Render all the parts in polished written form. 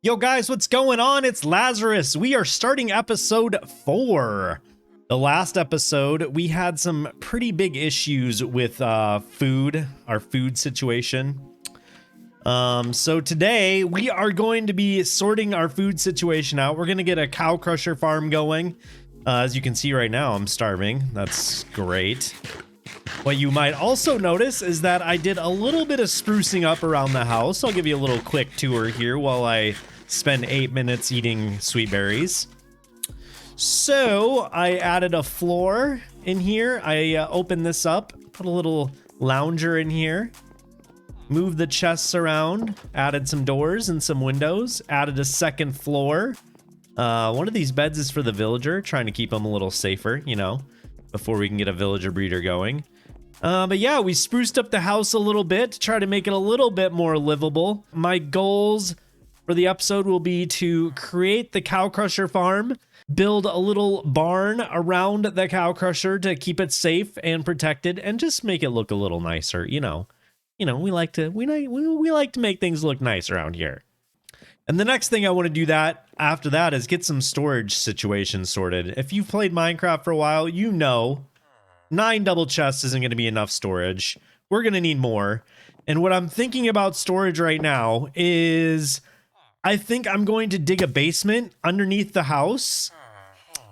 Yo guys, what's going on? It's Lazarus. We are starting episode 4. The last episode, we had some pretty big issues with our food situation. So today we are going to be sorting our food situation out. We're going to get a cow crusher farm going. As you can see right now, I'm starving. That's great. What you might also notice is that I did a little bit of sprucing up around the house. I'll give you a little quick tour here while I spend 8 minutes eating sweet berries. So I added a floor in here. I opened this up, put a little lounger in here, moved the chests around, added some doors and some windows, added a second floor. One of these beds is for the villager, trying to keep them a little safer, you know, before we can get a villager breeder going. But yeah, we spruced up the house a little bit to try to make it a little bit more livable. My goals for the episode will be to create the cow crusher farm, build a little barn around the cow crusher to keep it safe and protected, and just make it look a little nicer. You know, we like to make things look nice around here. And the next thing I want to do after that is get some storage situations sorted. If you've played Minecraft for a while, you know 9 double chests isn't going to be enough storage. We're going to need more. And what I'm thinking about storage right now is I think I'm going to dig a basement underneath the house.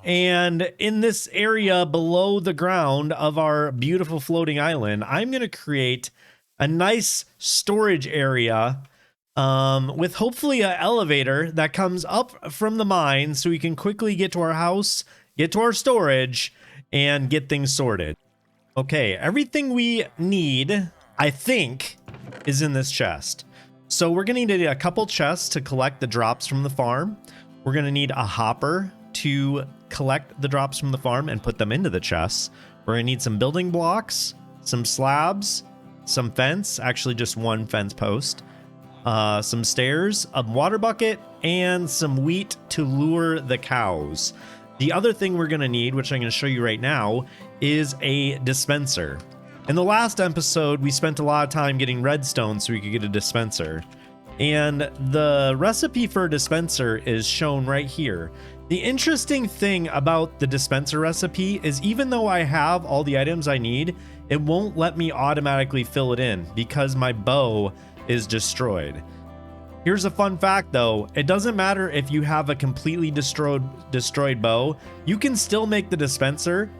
And in this area below the ground of our beautiful floating island, I'm going to create a nice storage area with hopefully an elevator that comes up from the mine so we can quickly get to our house, get to our storage, and get things sorted. Okay, everything we need, I think, is in this chest. So we're going to need a couple chests to collect the drops from the farm. We're going to need a hopper to collect the drops from the farm and put them into the chests. We're going to need some building blocks, some slabs, some fence, actually just one fence post, some stairs, a water bucket, and some wheat to lure the cows. The other thing we're going to need, which I'm going to show you right now, is a dispenser. In the last episode, we spent a lot of time getting redstone so we could get a dispenser. And the recipe for a dispenser is shown right here. The interesting thing about the dispenser recipe is even though I have all the items I need, it won't let me automatically fill it in because my bow is destroyed. Here's a fun fact though, it doesn't matter if you have a completely destroyed bow, you can still make the dispenser.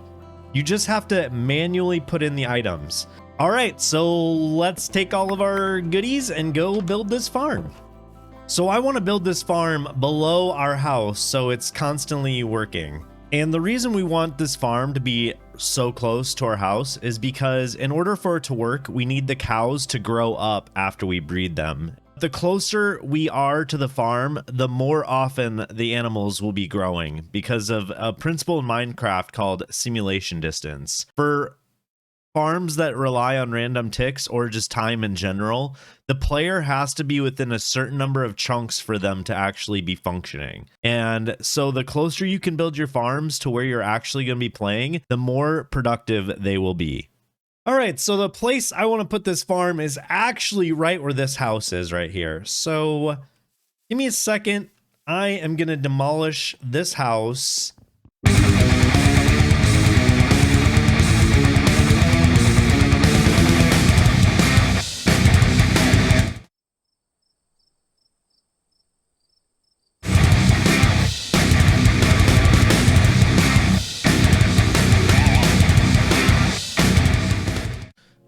You just have to manually put in the items. All right, so let's take all of our goodies and go build this farm. So I want to build this farm below our house so it's constantly working. And the reason we want this farm to be so close to our house is because in order for it to work, we need the cows to grow up after we breed them. The closer we are to the farm, the more often the animals will be growing because of a principle in Minecraft called simulation distance. For farms that rely on random ticks or just time in general, the player has to be within a certain number of chunks for them to actually be functioning. And so the closer you can build your farms to where you're actually going to be playing, the more productive they will be. All right, so the place I want to put this farm is actually right where this house is right here. So give me a second. I am going to demolish this house.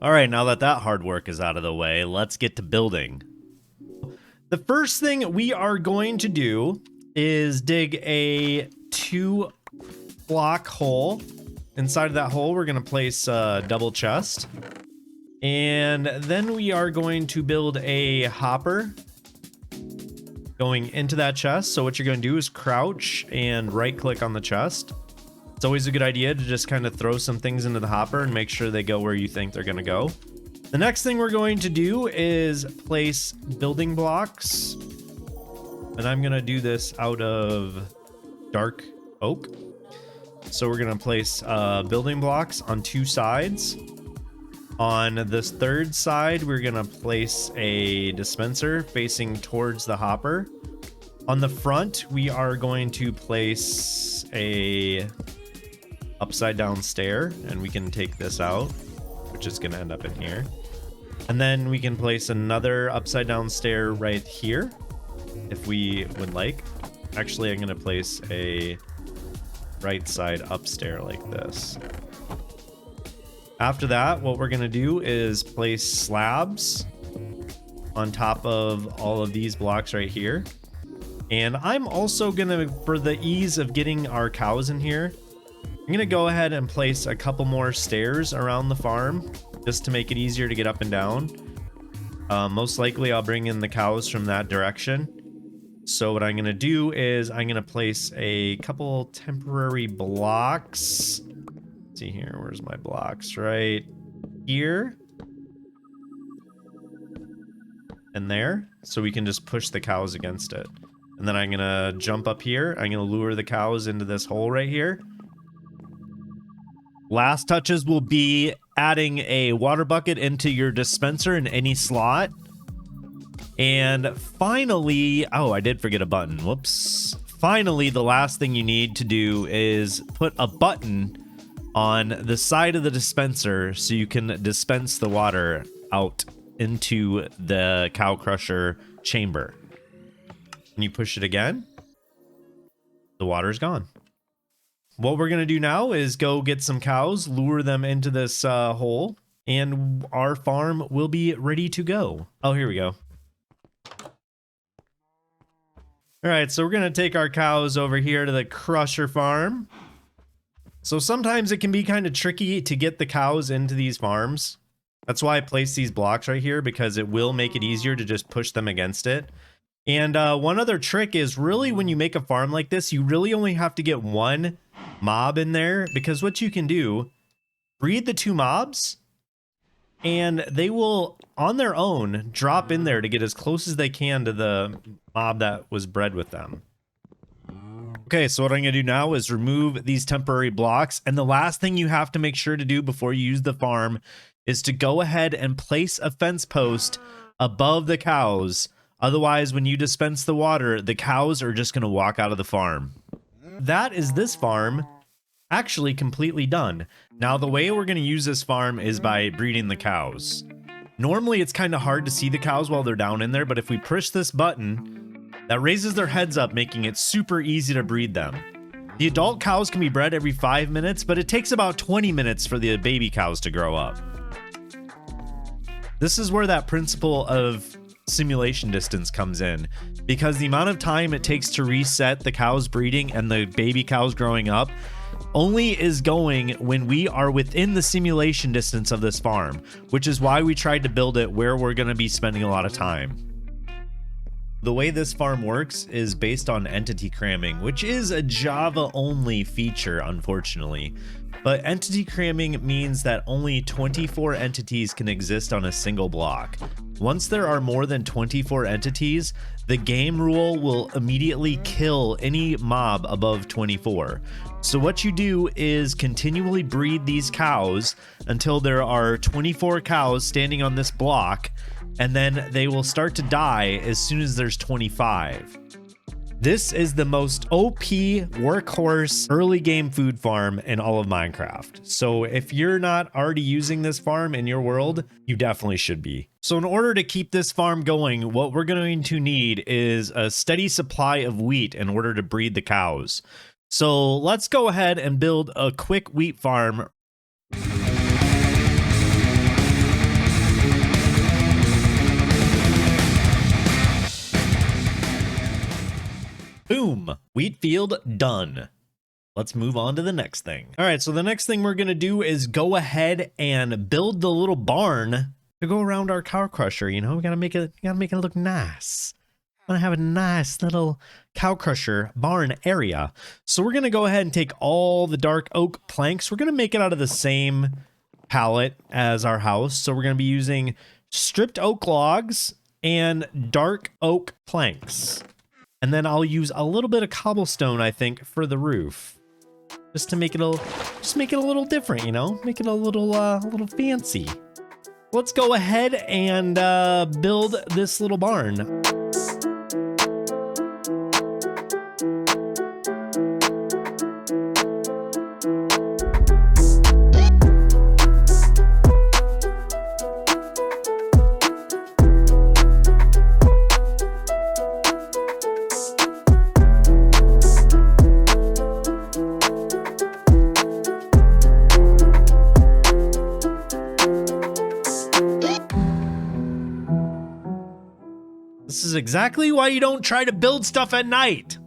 All right, now that hard work is out of the way, let's get to building. The first thing we are going to do is dig a 2-block hole. Inside of that hole, we're going to place a double chest. And then we are going to build a hopper going into that chest. So what you're going to do is crouch and right-click on the chest. It's always a good idea to just kind of throw some things into the hopper and make sure they go where you think they're going to go. The next thing we're going to do is place building blocks. And I'm going to do this out of dark oak. So we're going to place building blocks on 2 sides. On this third side, we're going to place a dispenser facing towards the hopper. On the front, we are going to place a upside down stair, and we can take this out, which is going to end up in here. And then we can place another upside down stair right here if we would like. Actually, I'm going to place a right side up stair like this. After that, what we're going to do is place slabs on top of all of these blocks right here. And I'm also going to, for the ease of getting our cows in here, I'm going to go ahead and place a couple more stairs around the farm just to make it easier to get up and down. Most likely I'll bring in the cows from that direction. So what I'm going to do is I'm going to place a couple temporary blocks. Let's see here, where's my blocks? Right here. And there. So we can just push the cows against it. And then I'm going to jump up here. I'm going to lure the cows into this hole right here. Last touches will be adding a water bucket into your dispenser in any slot. And finally, oh, I did forget a button. Whoops. Finally, the last thing you need to do is put a button on the side of the dispenser so you can dispense the water out into the cow crusher chamber. And you push it again, the water's gone. What we're going to do now is go get some cows, lure them into this hole, and our farm will be ready to go. Oh, here we go. All right, so we're going to take our cows over here to the crusher farm. So sometimes it can be kind of tricky to get the cows into these farms. That's why I placed these blocks right here, because it will make it easier to just push them against it. And one other trick is really when you make a farm like this, you really only have to get one mob in there, because what you can do, breed the two mobs and they will on their own drop in there to get as close as they can to the mob that was bred with them. Okay, so what I'm going to do now is remove these temporary blocks, and the last thing you have to make sure to do before you use the farm is to go ahead and place a fence post above the cows. Otherwise, when you dispense the water, the cows are just going to walk out of the farm. That is this farm actually completely done. Now, the way we're going to use this farm is by breeding the cows. Normally, it's kind of hard to see the cows while they're down in there, but if we push this button, that raises their heads up, making it super easy to breed them. The adult cows can be bred every 5 minutes, but it takes about 20 minutes for the baby cows to grow up. This is where that principle of simulation distance comes in, because the amount of time it takes to reset the cows breeding and the baby cows growing up only is going when we are within the simulation distance of this farm, which is why we tried to build it where we're going to be spending a lot of time. The way this farm works is based on entity cramming, which is a Java only feature, unfortunately. But entity cramming means that only 24 entities can exist on a single block. Once there are more than 24 entities, the game rule will immediately kill any mob above 24. So what you do is continually breed these cows until there are 24 cows standing on this block, and then they will start to die as soon as there's 25. This is the most OP workhorse early game food farm in all of Minecraft. So if you're not already using this farm in your world, you definitely should be. So in order to keep this farm going, what we're going to need is a steady supply of wheat in order to breed the cows. So let's go ahead and build a quick wheat farm. Boom, wheat field done. Let's move on to the next thing. All right, so the next thing we're gonna do is go ahead and build the little barn to go around our cow crusher. You know, we gotta make it look nice. I want to have a nice little cow crusher barn area. So we're gonna go ahead and take all the dark oak planks. We're gonna make it out of the same palette as our house. So we're gonna be using stripped oak logs and dark oak planks. And then I'll use a little bit of cobblestone, I think, for the roof, just to make it a little different, you know, make it a little fancy. Let's go ahead and build this little barn. exactly why you don't try to build stuff at night.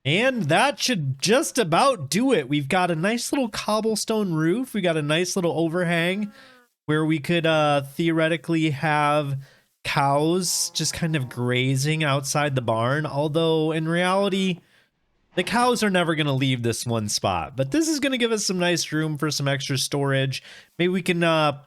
And that should just about do it. We've got a nice little cobblestone roof. We got a nice little overhang where we could theoretically have cows just kind of grazing outside the barn. Although in reality, the cows are never going to leave this one spot. But this is going to give us some nice room for some extra storage. Maybe we can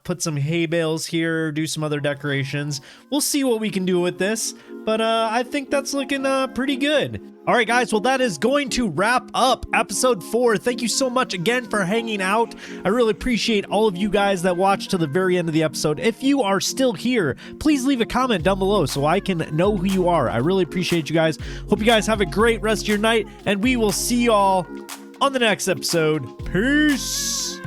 put some hay bales here, do some other decorations. We'll see what we can do with this. But I think that's looking pretty good. All right, guys, well, that is going to wrap up episode 4. Thank you so much again for hanging out. I really appreciate all of you guys that watched to the very end of the episode. If you are still here, please leave a comment down below so I can know who you are. I really appreciate you guys. Hope you guys have a great rest of your night, and we will see y'all on the next episode. Peace.